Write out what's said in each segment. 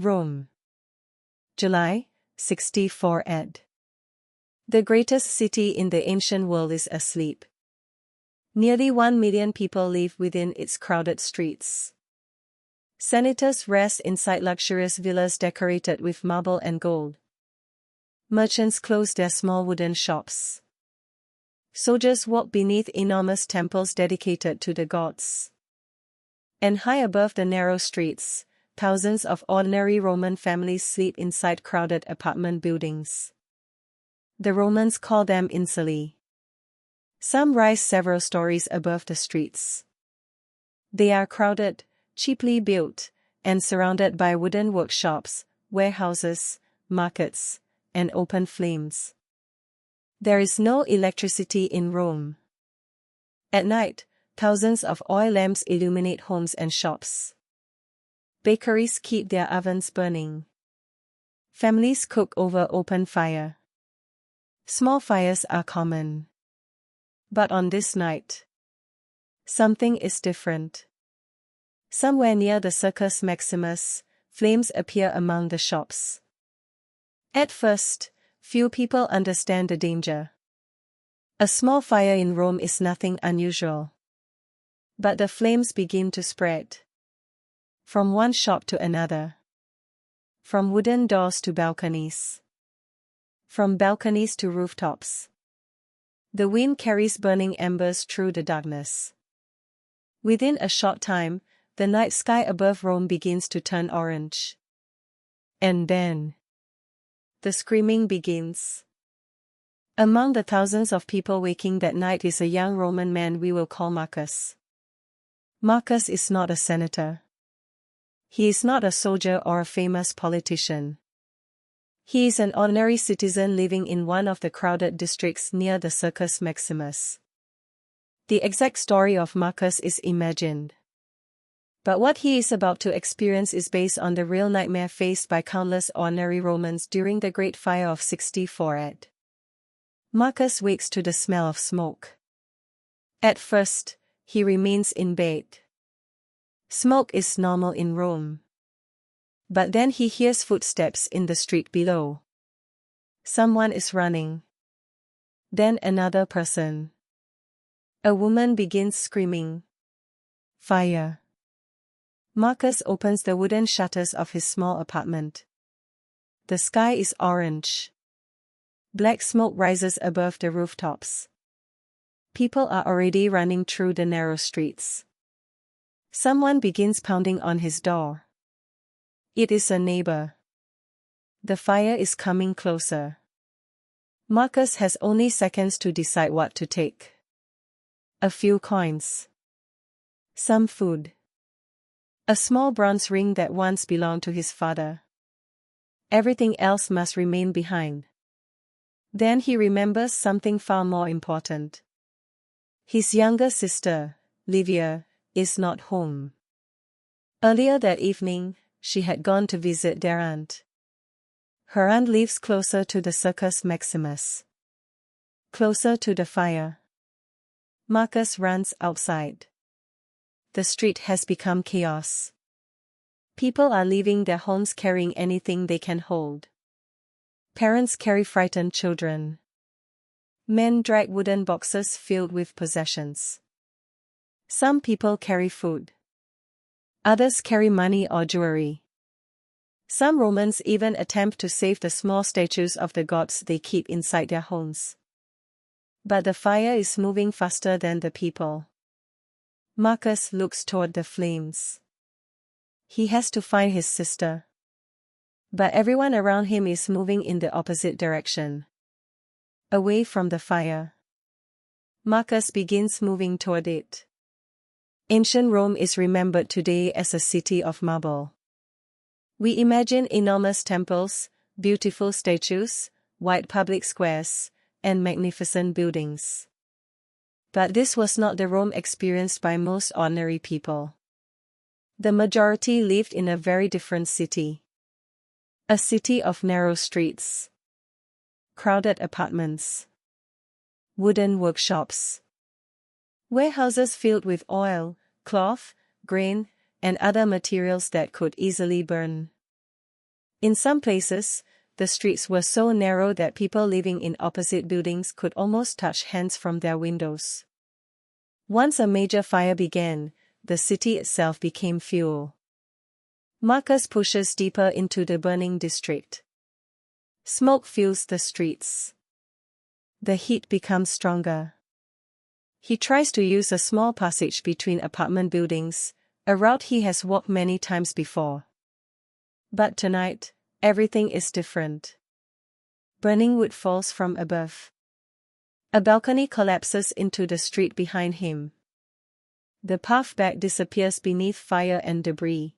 Rome. July, 64 ed. The greatest city in the ancient world is asleep. Nearly 1 million people live within its crowded streets. Senators rest inside luxurious villas decorated with marble and gold. Merchants close their small wooden shops. Soldiers walk beneath enormous temples dedicated to the gods. And high above the narrow streets, thousands of ordinary Roman families sleep inside crowded apartment buildings. The Romans call them insulae. Some rise several stories above the streets. They are crowded, cheaply built, and surrounded by wooden workshops, warehouses, markets, and open flames. There is no electricity in Rome. At night, thousands of oil lamps illuminate homes and shops. Bakeries keep their ovens burning. Families cook over open fire. Small fires are common. But on this night, something is different. Somewhere near the Circus Maximus, flames appear among the shops. At first, few people understand the danger. A small fire in Rome is nothing unusual. But the flames begin to spread. From one shop to another. From wooden doors to balconies. From balconies to rooftops. The wind carries burning embers through the darkness. Within a short time, the night sky above Rome begins to turn orange. And then, the screaming begins. Among the thousands of people waking that night is a young Roman man we will call Marcus. Marcus is not a senator. He is not a soldier or a famous politician. He is an ordinary citizen living in one of the crowded districts near the Circus Maximus. The exact story of Marcus is imagined. But what he is about to experience is based on the real nightmare faced by countless ordinary Romans during the Great Fire of 64 AD. Marcus wakes to the smell of smoke. At first, he remains in bed. Smoke is normal in Rome. But then he hears footsteps in the street below. Someone is running. Then another person. A woman begins screaming. Fire. Marcus opens the wooden shutters of his small apartment. The sky is orange. Black smoke rises above the rooftops. People are already running through the narrow streets. Someone begins pounding on his door. It is a neighbor. The fire is coming closer. Marcus has only seconds to decide what to take. A few coins. Some food. A small bronze ring that once belonged to his father. Everything else must remain behind. Then he remembers something far more important. His younger sister, Livia, is not home. Earlier that evening, she had gone to visit their aunt. Her aunt lives closer to the Circus Maximus. Closer to the fire. Marcus runs outside. The street has become chaos. People are leaving their homes carrying anything they can hold. Parents carry frightened children. Men drag wooden boxes filled with possessions. Some people carry food. Others carry money or jewelry. Some Romans even attempt to save the small statues of the gods they keep inside their homes. But the fire is moving faster than the people. Marcus looks toward the flames. He has to find his sister. But everyone around him is moving in the opposite direction. Away from the fire. Marcus begins moving toward it. Ancient Rome is remembered today as a city of marble. We imagine enormous temples, beautiful statues, wide public squares, and magnificent buildings. But this was not the Rome experienced by most ordinary people. The majority lived in a very different city. A city of narrow streets. Crowded apartments. Wooden workshops. Warehouses filled with oil, cloth, grain, and other materials that could easily burn. In some places, the streets were so narrow that people living in opposite buildings could almost touch hands from their windows. Once a major fire began, the city itself became fuel. Marcus pushes deeper into the burning district. Smoke fills the streets. The heat becomes stronger. He tries to use a small passage between apartment buildings, a route he has walked many times before. But tonight, everything is different. Burning wood falls from above. A balcony collapses into the street behind him. The path back disappears beneath fire and debris.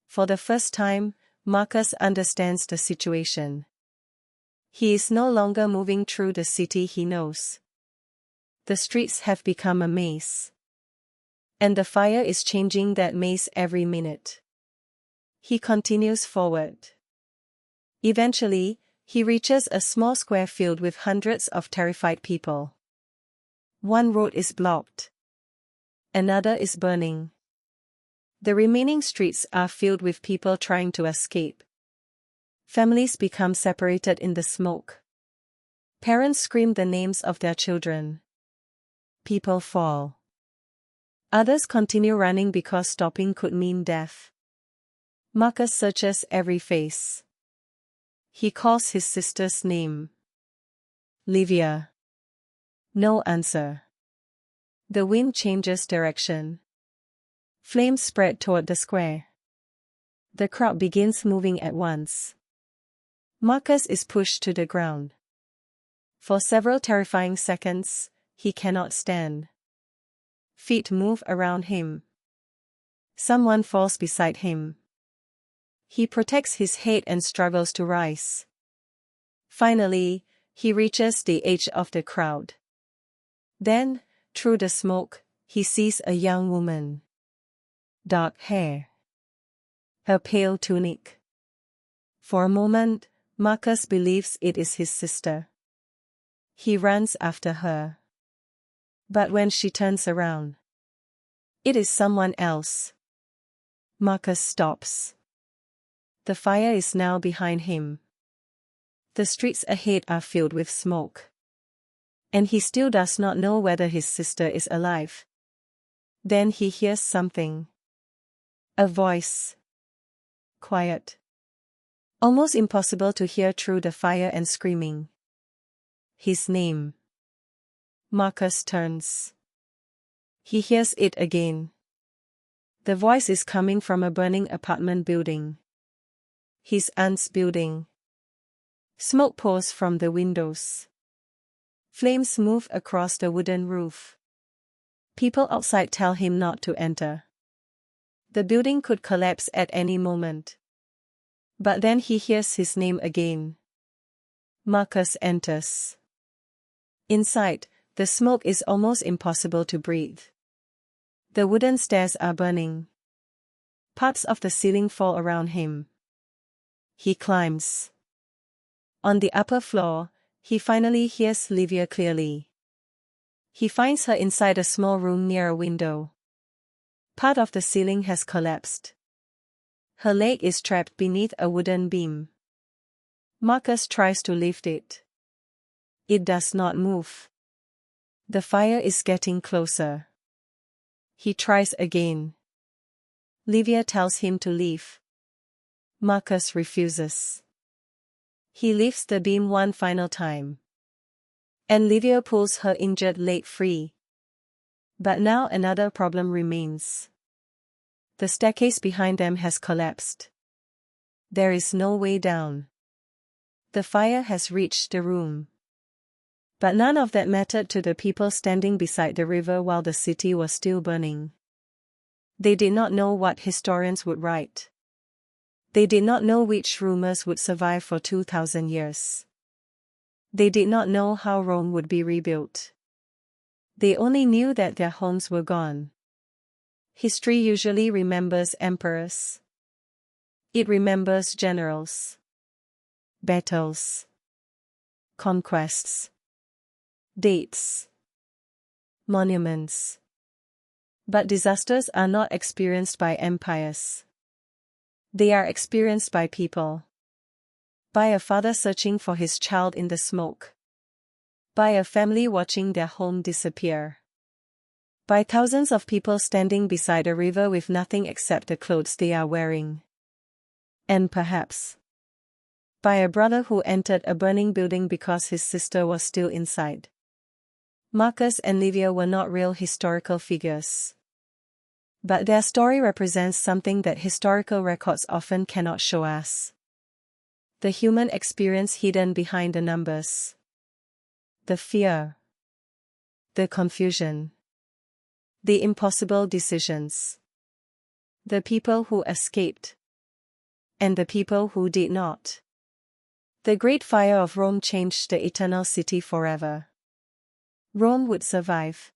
For the first time, Marcus understands the situation. He is no longer moving through the city he knows. The streets have become a maze. And the fire is changing that maze every minute. He continues forward. Eventually, he reaches a small square filled with hundreds of terrified people. One road is blocked. Another is burning. The remaining streets are filled with people trying to escape. Families become separated in the smoke. Parents scream the names of their children. People fall. Others continue running because stopping could mean death. Marcus searches every face. He calls his sister's name. Livia. No answer. The wind changes direction. Flames spread toward the square. The crowd begins moving at once. Marcus is pushed to the ground. For several terrifying seconds, he cannot stand. Feet move around him. Someone falls beside him. He protects his head and struggles to rise. Finally, he reaches the edge of the crowd. Then, through the smoke, he sees a young woman. Dark hair. Her pale tunic. For a moment, Marcus believes it is his sister. He runs after her. But when she turns around, it is someone else. Marcus stops. The fire is now behind him. The streets ahead are filled with smoke. And he still does not know whether his sister is alive. Then he hears something. A voice. Quiet. Almost impossible to hear through the fire and screaming. His name. Marcus turns. He hears it again. The voice is coming from a burning apartment building. His aunt's building. Smoke pours from the windows. Flames move across the wooden roof. People outside tell him not to enter. The building could collapse at any moment. But then he hears his name again. Marcus enters. Inside, the smoke is almost impossible to breathe. The wooden stairs are burning. Parts of the ceiling fall around him. He climbs. On the upper floor, he finally hears Livia clearly. He finds her inside a small room near a window. Part of the ceiling has collapsed. Her leg is trapped beneath a wooden beam. Marcus tries to lift it. It does not move. The fire is getting closer. He tries again. Livia tells him to leave. Marcus refuses. He lifts the beam one final time. And Livia pulls her injured leg free. But now another problem remains. The staircase behind them has collapsed. There is no way down. The fire has reached the room. But none of that mattered to the people standing beside the river while the city was still burning. They did not know what historians would write. They did not know which rumors would survive for 2,000 years. They did not know how Rome would be rebuilt. They only knew that their homes were gone. History usually remembers emperors. It remembers generals. Battles. Conquests. Dates. Monuments. But disasters are not experienced by empires. They are experienced by people. By a father searching for his child in the smoke. By a family watching their home disappear. By thousands of people standing beside a river with nothing except the clothes they are wearing. And perhaps by a brother who entered a burning building because his sister was still inside. Marcus and Livia were not real historical figures. But their story represents something that historical records often cannot show us. The human experience hidden behind the numbers. The fear. The confusion. The impossible decisions. The people who escaped. And the people who did not. The Great Fire of Rome changed the eternal city forever. Rome would survive.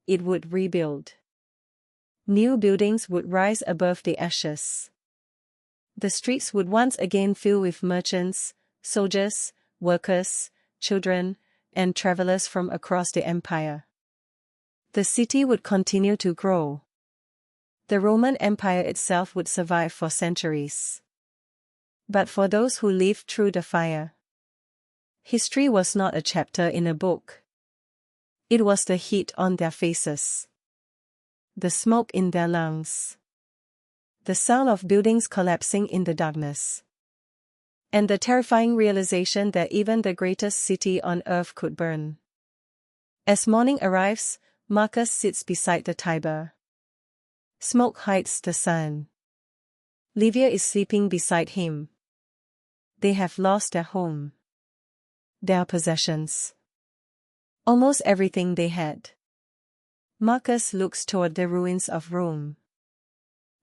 It would rebuild. New buildings would rise above the ashes. The streets would once again fill with merchants, soldiers, workers, children, and travelers from across the empire. The city would continue to grow. The Roman Empire itself would survive for centuries. But for those who lived through the fire, history was not a chapter in a book. It was the heat on their faces. The smoke in their lungs. The sound of buildings collapsing in the darkness. And the terrifying realization that even the greatest city on earth could burn. As morning arrives, Marcus sits beside the Tiber. Smoke hides the sun. Livia is sleeping beside him. They have lost their home. Their possessions. Almost everything they had. Marcus looks toward the ruins of Rome.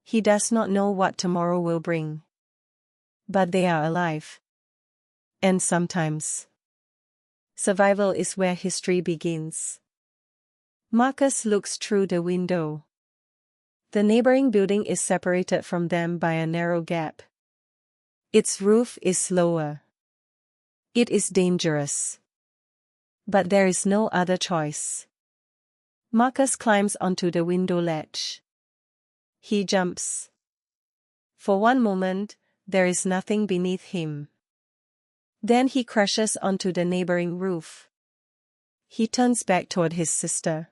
He does not know what tomorrow will bring. But they are alive. And sometimes survival is where history begins. Marcus looks through the window. The neighboring building is separated from them by a narrow gap. Its roof is lower. It is dangerous. But there is no other choice. Marcus climbs onto the window ledge. He jumps. For one moment, there is nothing beneath him. Then he crashes onto the neighboring roof. He turns back toward his sister.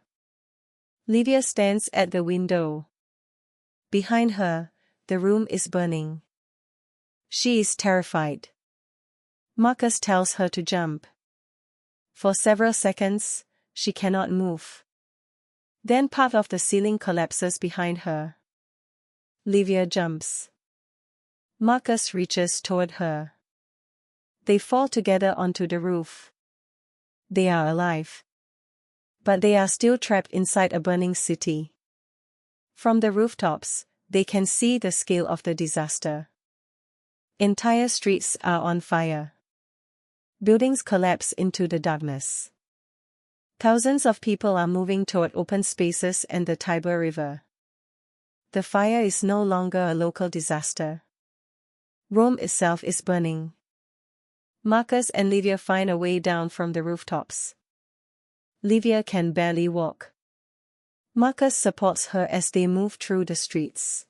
Livia stands at the window. Behind her, the room is burning. She is terrified. Marcus tells her to jump. For several seconds, she cannot move. Then part of the ceiling collapses behind her. Livia jumps. Marcus reaches toward her. They fall together onto the roof. They are alive. But they are still trapped inside a burning city. From the rooftops, they can see the scale of the disaster. Entire streets are on fire. Buildings collapse into the darkness. Thousands of people are moving toward open spaces and the Tiber River. The fire is no longer a local disaster. Rome itself is burning. Marcus and Livia find a way down from the rooftops. Livia can barely walk. Marcus supports her as they move through the streets.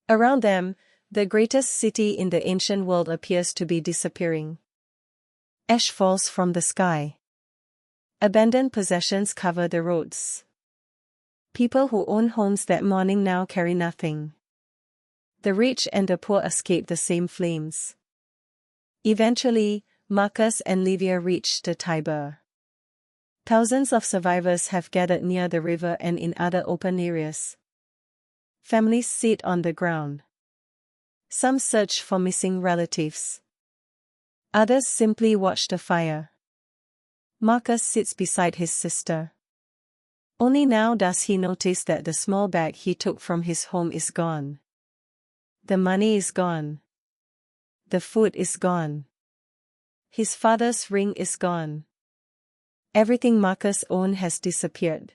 Around them, the greatest city in the ancient world appears to be disappearing. Ash falls from the sky. Abandoned possessions cover the roads. People who own homes that morning now carry nothing. The rich and the poor escape the same flames. Eventually, Marcus and Livia reach the Tiber. Thousands of survivors have gathered near the river and in other open areas. Families sit on the ground. Some search for missing relatives. Others simply watch the fire. Marcus sits beside his sister. Only now does he notice that the small bag he took from his home is gone. The money is gone. The food is gone. His father's ring is gone. Everything Marcus owned has disappeared.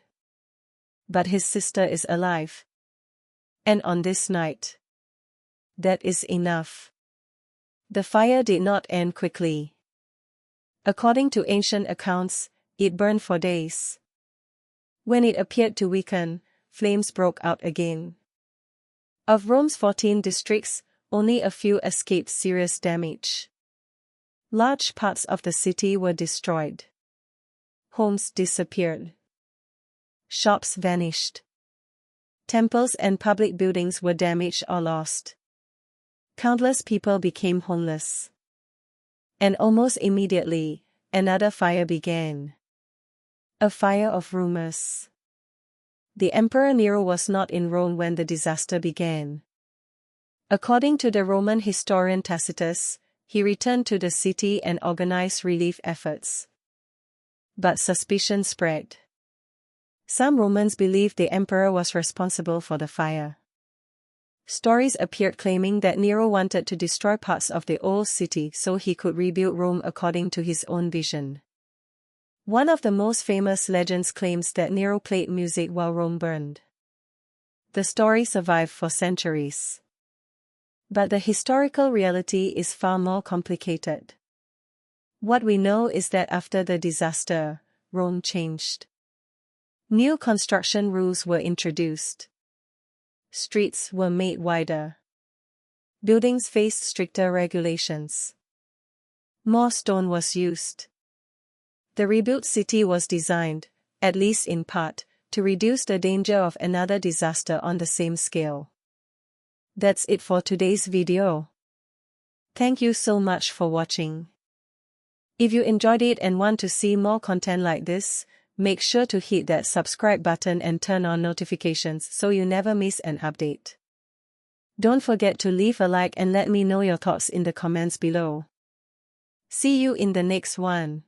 But his sister is alive. And on this night, that is enough. The fire did not end quickly. According to ancient accounts, it burned for days. When it appeared to weaken, flames broke out again. Of Rome's 14 districts, only a few escaped serious damage. Large parts of the city were destroyed. Homes disappeared. Shops vanished. Temples and public buildings were damaged or lost. Countless people became homeless. And almost immediately, another fire began. A fire of rumors. The Emperor Nero was not in Rome when the disaster began. According to the Roman historian Tacitus, he returned to the city and organized relief efforts. But suspicion spread. Some Romans believed the emperor was responsible for the fire. Stories appeared claiming that Nero wanted to destroy parts of the old city so he could rebuild Rome according to his own vision. One of the most famous legends claims that Nero played music while Rome burned. The story survived for centuries. But the historical reality is far more complicated. What we know is that after the disaster, Rome changed. New construction rules were introduced. Streets were made wider. Buildings faced stricter regulations. More stone was used. The rebuilt city was designed, at least in part, to reduce the danger of another disaster on the same scale. That's it for today's video. Thank you so much for watching. If you enjoyed it and want to see more content like this, make sure to hit that subscribe button and turn on notifications so you never miss an update. Don't forget to leave a like and let me know your thoughts in the comments below. See you in the next one.